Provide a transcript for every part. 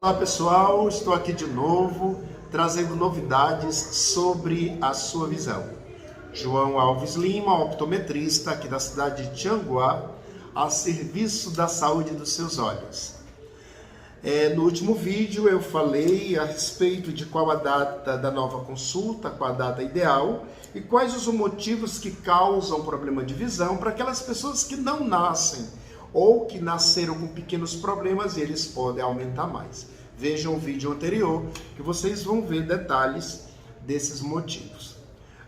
Olá pessoal, estou aqui de novo trazendo novidades sobre a sua visão. João Alves Lima, optometrista aqui da cidade de Tianguá, a serviço da saúde dos seus olhos. No último vídeo eu falei a respeito de qual a data da nova consulta, qual a data ideal e quais os motivos que causam problema de visão para aquelas pessoas que não nascem ou que nasceram com pequenos problemas e eles podem aumentar mais. Vejam o vídeo anterior que vocês vão ver detalhes desses motivos.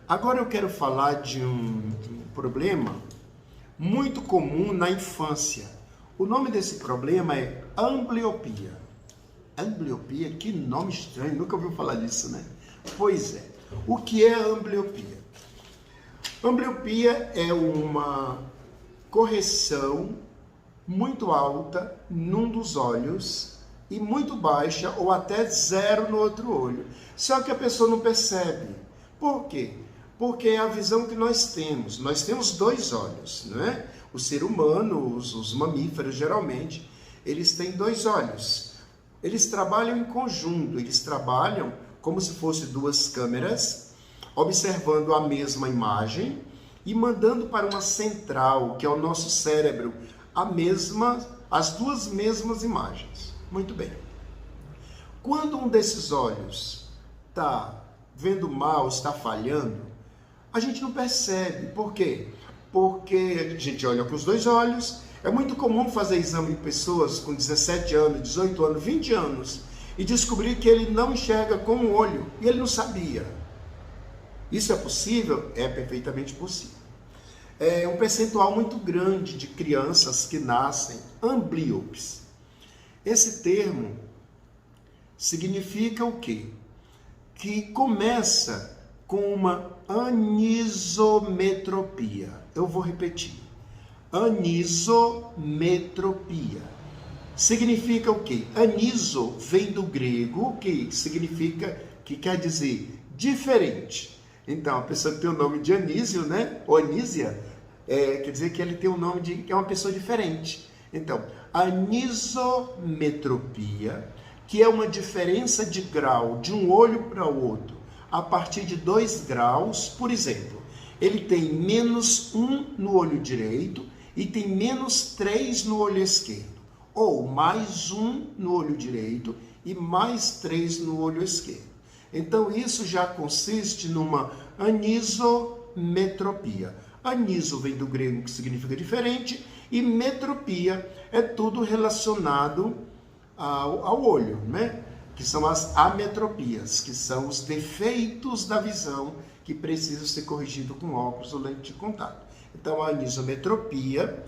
Agora eu quero falar de um problema muito comum na infância. O nome desse problema é ambliopia. Ambliopia, que nome estranho, nunca ouviu falar disso, né? Pois é. O que é ambliopia? Ambliopia é uma correção muito alta num dos olhos e muito baixa ou até zero no outro olho. Só que a pessoa não percebe. Por quê? Porque é a visão que nós temos. Nós temos dois olhos, não é? O ser humano, os mamíferos geralmente, eles têm dois olhos. Eles trabalham em conjunto, eles trabalham como se fossem duas câmeras, observando a mesma imagem e mandando para uma central, que é o nosso cérebro, as duas mesmas imagens. Muito bem. Quando um desses olhos está vendo mal, está falhando, a gente não percebe. Por quê? Porque a gente olha com os dois olhos. É muito comum fazer exame de pessoas com 17 anos, 18 anos, 20 anos e descobrir que ele não enxerga com um olho e ele não sabia. Isso é possível? É perfeitamente possível. É um percentual muito grande de crianças que nascem amblíopes. Esse termo significa o quê? Que começa com uma anisometropia. Eu vou repetir. Anisometropia. Significa o quê? Aniso vem do grego, que quer dizer diferente. Então, a pessoa que tem o nome de Anísio, né? Ou Anísia, quer dizer que ele tem o nome de que é uma pessoa diferente. Então, anisometropia, que é uma diferença de grau de um olho para o outro, a partir de 2 graus, por exemplo, ele tem -1 no olho direito e tem -3 no olho esquerdo, ou +1 no olho direito e +3 no olho esquerdo. Então, isso já consiste numa anisometropia. Aniso vem do grego, que significa diferente, e metropia é tudo relacionado ao olho, né? Que são as ametropias, que são os defeitos da visão que precisam ser corrigidos com óculos ou lente de contato. Então, a anisometropia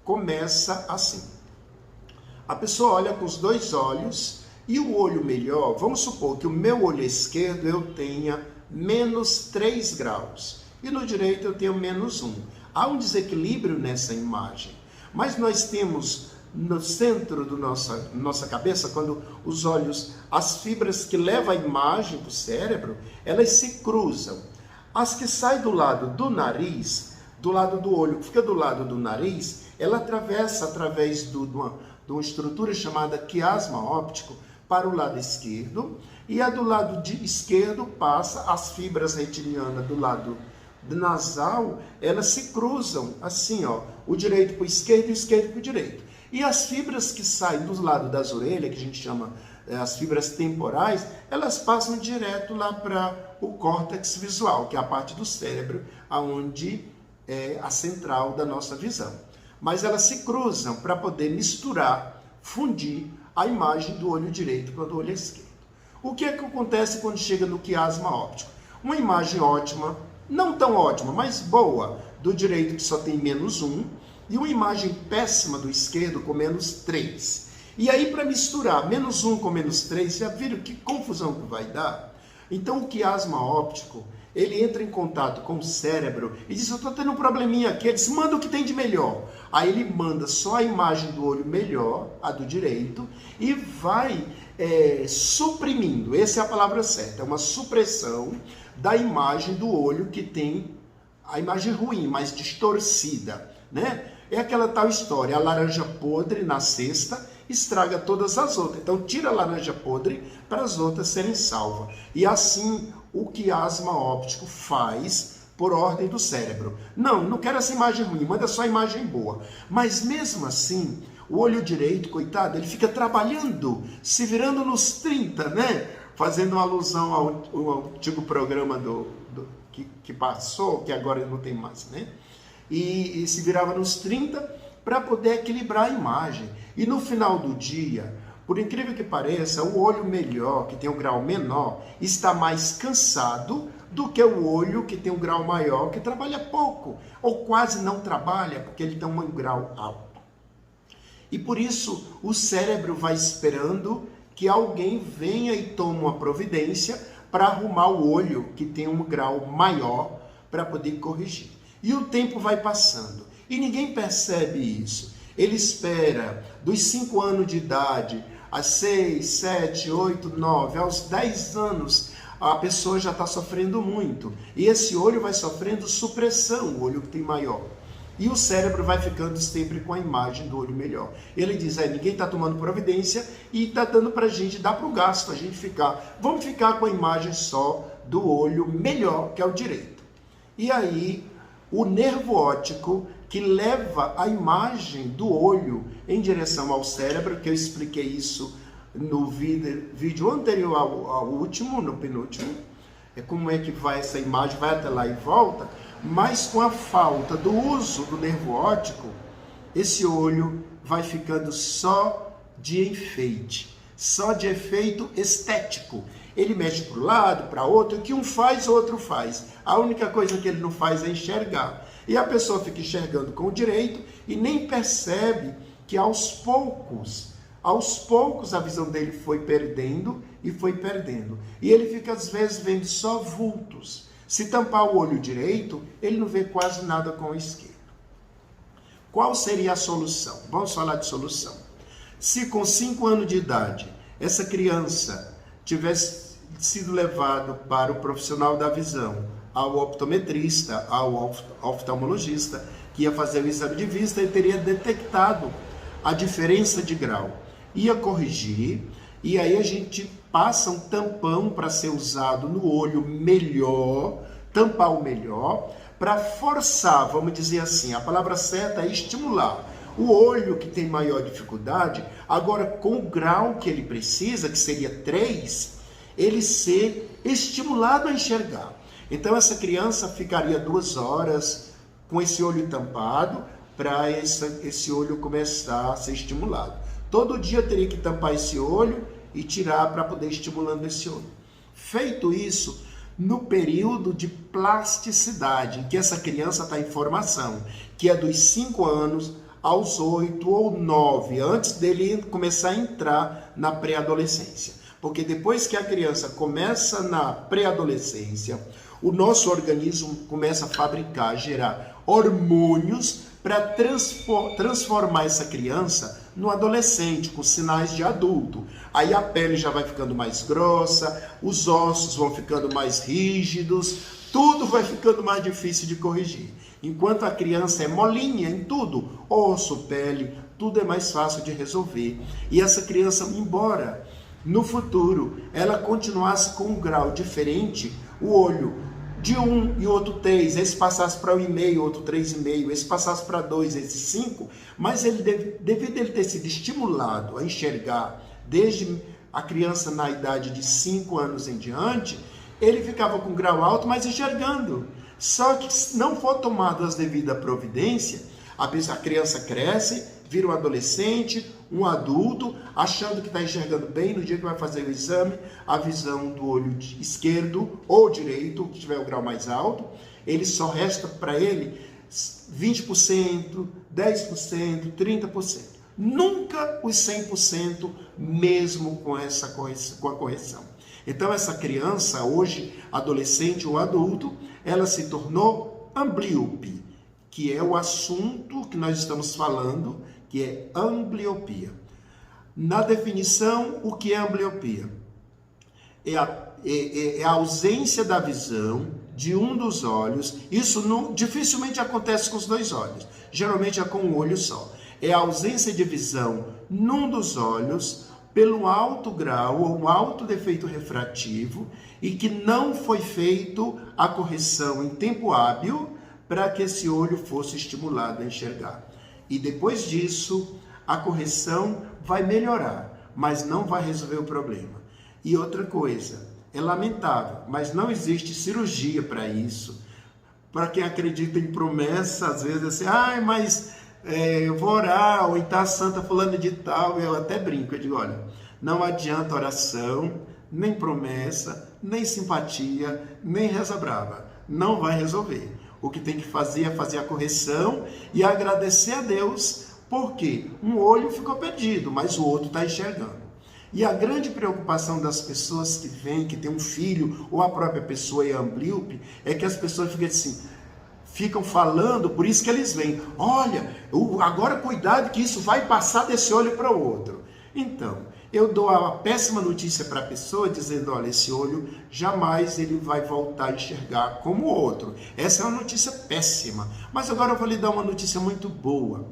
começa assim. A pessoa olha com os dois olhos e o olho melhor, vamos supor que o meu olho esquerdo eu tenha -3 graus e no direito eu tenho -1. Há um desequilíbrio nessa imagem, mas nós temos no centro da nossa cabeça, quando os olhos, as fibras que levam a imagem para o cérebro, elas se cruzam. As que saem do lado do nariz, do lado do olho, que fica do lado do nariz, ela atravessa através de uma estrutura chamada quiasma óptico para o lado esquerdo, e a do lado esquerdo passa as fibras retinianas do lado nasal, elas se cruzam assim, ó, o direito para o esquerdo e o esquerdo para o direito. E as fibras que saem do lado das orelhas, que a gente chama as fibras temporais, elas passam direto lá para o córtex visual, que é a parte do cérebro, onde é a central da nossa visão. Mas elas se cruzam para poder misturar, fundir a imagem do olho direito com a do olho esquerdo. O que é que acontece quando chega no quiasma óptico? Uma imagem ótima, não tão ótima, mas boa, do direito que só tem -1, e uma imagem péssima do esquerdo com -3. E aí, para misturar -1 com -3, já viram que confusão que vai dar? Então, o quiasma óptico, ele entra em contato com o cérebro e diz, eu estou tendo um probleminha aqui. Ele diz, manda o que tem de melhor. Aí ele manda só a imagem do olho melhor, a do direito, e vai suprimindo. Essa é a palavra certa, é uma supressão da imagem do olho que tem a imagem ruim, mais distorcida, né? É aquela tal história, a laranja podre na cesta estraga todas as outras. Então tira a laranja podre para as outras serem salvas. E assim o quiasma óptico faz por ordem do cérebro. Não quero essa imagem ruim, manda só a imagem boa. Mas mesmo assim, o olho direito, coitado, ele fica trabalhando, se virando nos 30, né? Fazendo uma alusão ao antigo programa que passou, que agora não tem mais, né? E se virava nos 30 para poder equilibrar a imagem. E no final do dia, por incrível que pareça, o olho melhor, que tem um grau menor, está mais cansado do que o olho que tem um grau maior, que trabalha pouco, ou quase não trabalha, porque ele tem um grau alto. E por isso o cérebro vai esperando que alguém venha e tome uma providência para arrumar o olho que tem um grau maior para poder corrigir. E o tempo vai passando e ninguém percebe isso. Ele espera dos 5 anos de idade, a 6, 7, 8, 9, aos 10 anos, a pessoa já está sofrendo muito. E esse olho vai sofrendo supressão, o olho que tem maior. E o cérebro vai ficando sempre com a imagem do olho melhor. Ele diz, ninguém está tomando providência e está dando para a gente, dá para o gasto, a gente ficar. Vamos ficar com a imagem só do olho melhor, que é o direito. E aí, o nervo óptico que leva a imagem do olho em direção ao cérebro, que eu expliquei isso no vídeo anterior ao último, no penúltimo, é como é que vai essa imagem, vai até lá e volta, mas com a falta do uso do nervo óptico, esse olho vai ficando só de enfeite, só de efeito estético. Ele mexe para um lado, para outro, o que um faz, o outro faz. A única coisa que ele não faz é enxergar. E a pessoa fica enxergando com o direito e nem percebe que aos poucos a visão dele foi perdendo e foi perdendo. E ele fica às vezes vendo só vultos. Se tampar o olho direito, ele não vê quase nada com o esquerdo. Qual seria a solução? Vamos falar de solução. Se com 5 anos de idade, essa criança tivesse sido levado para o profissional da visão, ao optometrista, ao oftalmologista, que ia fazer o exame de vista, ele teria detectado a diferença de grau. Ia corrigir, e aí a gente passa um tampão para ser usado no olho melhor, tampar o melhor, para forçar, vamos dizer assim, a palavra certa é estimular o olho que tem maior dificuldade, agora com o grau que ele precisa, que seria 3, ele ser estimulado a enxergar. Então essa criança ficaria 2 horas com esse olho tampado para esse olho começar a ser estimulado. Todo dia teria que tampar esse olho e tirar para poder estimulando esse olho. Feito isso, no período de plasticidade, em que essa criança está em formação, que é dos 5 anos aos 8 ou 9, antes dele começar a entrar na pré-adolescência. Porque depois que a criança começa na pré-adolescência, o nosso organismo começa a fabricar, gerar hormônios para transformar essa criança no adolescente, com sinais de adulto. Aí a pele já vai ficando mais grossa, os ossos vão ficando mais rígidos, tudo vai ficando mais difícil de corrigir. Enquanto a criança é molinha em tudo, osso, pele, tudo é mais fácil de resolver. E essa criança, embora no futuro ela continuasse com um grau diferente, o olho de 1 e outro 3, esse passasse para 1,5, outro 3,5, esse passasse para 2, esse 5, mas ele devido a ele ter sido estimulado a enxergar desde a criança na idade de 5 anos em diante, ele ficava com grau alto, mas enxergando. Só que se não for tomado as devidas providências, a criança cresce, vira um adolescente, um adulto, achando que está enxergando bem, no dia que vai fazer o exame, a visão do olho esquerdo ou direito, que tiver o grau mais alto, ele só resta para ele 20%, 10%, 30%. Nunca os 100%, mesmo com a correção. Então essa criança, hoje adolescente ou adulto, ela se tornou amblíope, que é o assunto que nós estamos falando, que é ambliopia. Na definição, o que é ambliopia? É a ausência da visão de um dos olhos. Isso dificilmente acontece com os 2 olhos. Geralmente é com um olho só. é a ausência de visão num dos olhos pelo alto grau ou um alto defeito refrativo e que não foi feito a correção em tempo hábil para que esse olho fosse estimulado a enxergar. E depois disso, a correção vai melhorar, mas não vai resolver o problema. E outra coisa, é lamentável, mas não existe cirurgia para isso. Para quem acredita em promessa, às vezes é assim, mas eu vou orar, ou então a santa fulana de tal, eu até brinco, eu digo, olha, não adianta oração, nem promessa, nem simpatia, nem reza brava, não vai resolver. O que tem que fazer é fazer a correção e agradecer a Deus, porque um olho ficou perdido, mas o outro está enxergando. E a grande preocupação das pessoas que vêm, que tem um filho, ou a própria pessoa é amblíope, é que as pessoas ficam falando, por isso que eles vêm, olha, agora cuidado que isso vai passar desse olho para o outro. Então, eu dou a péssima notícia para a pessoa, dizendo, olha, esse olho jamais ele vai voltar a enxergar como o outro. Essa é uma notícia péssima. Mas agora eu vou lhe dar uma notícia muito boa.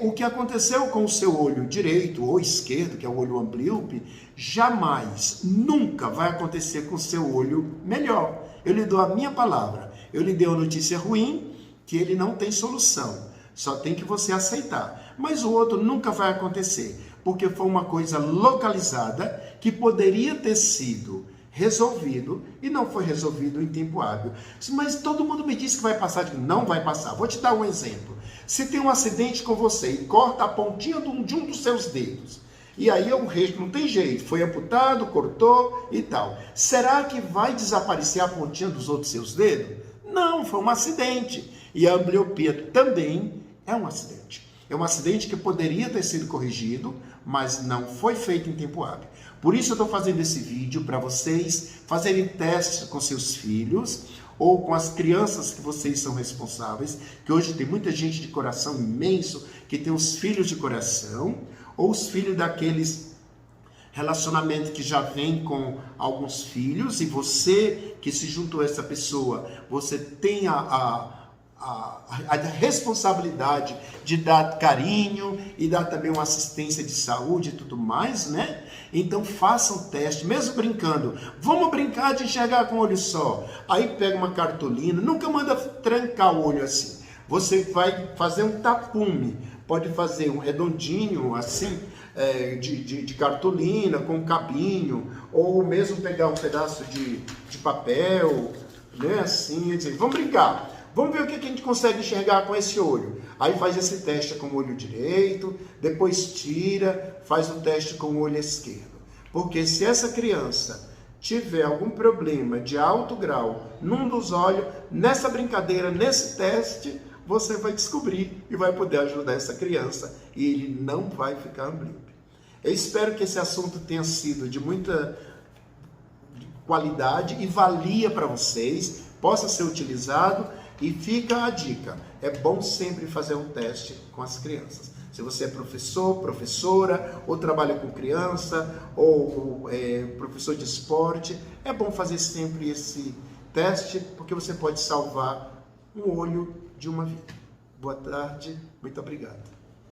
O que aconteceu com o seu olho direito ou esquerdo, que é o olho amblíope, jamais, nunca vai acontecer com o seu olho melhor. Eu lhe dou a minha palavra. Eu lhe dei uma notícia ruim, que ele não tem solução. Só tem que você aceitar. Mas o outro nunca vai acontecer, porque foi uma coisa localizada que poderia ter sido resolvido e não foi resolvido em tempo hábil. Mas todo mundo me disse que vai passar. Não vai passar. Vou te dar um exemplo. Se tem um acidente com você e corta a pontinha de um dos seus dedos, e aí o resto não tem jeito, foi amputado, cortou e tal. Será que vai desaparecer a pontinha dos outros seus dedos? Não, foi um acidente. E a ambliopia também é um acidente. É um acidente que poderia ter sido corrigido, mas não foi feito em tempo hábil. Por isso eu estou fazendo esse vídeo para vocês fazerem testes com seus filhos ou com as crianças que vocês são responsáveis, que hoje tem muita gente de coração imenso que tem os filhos de coração, ou os filhos daqueles relacionamentos que já vem com alguns filhos, e você que se juntou a essa pessoa, você tem a responsabilidade de dar carinho e dar também uma assistência de saúde e tudo mais, né? Então faça um teste, mesmo brincando. Vamos brincar de enxergar com o olho só. Aí pega uma cartolina, nunca manda trancar o olho assim. Você vai fazer um tapume, pode fazer um redondinho assim, de cartolina, com um cabinho, ou mesmo pegar um pedaço de papel, né? Assim, e dizer, vamos brincar. Vamos ver o que a gente consegue enxergar com esse olho. Aí faz esse teste com o olho direito, depois tira, faz o teste com o olho esquerdo. Porque se essa criança tiver algum problema de alto grau num dos olhos, nessa brincadeira, nesse teste, você vai descobrir e vai poder ajudar essa criança. E ele não vai ficar amblíope. Eu espero que esse assunto tenha sido de muita qualidade e valia para vocês, possa ser utilizado. E fica a dica, é bom sempre fazer um teste com as crianças. Se você é professor, professora, ou trabalha com criança, ou professor de esporte, é bom fazer sempre esse teste, porque você pode salvar um olho de uma vida. Boa tarde, muito obrigado.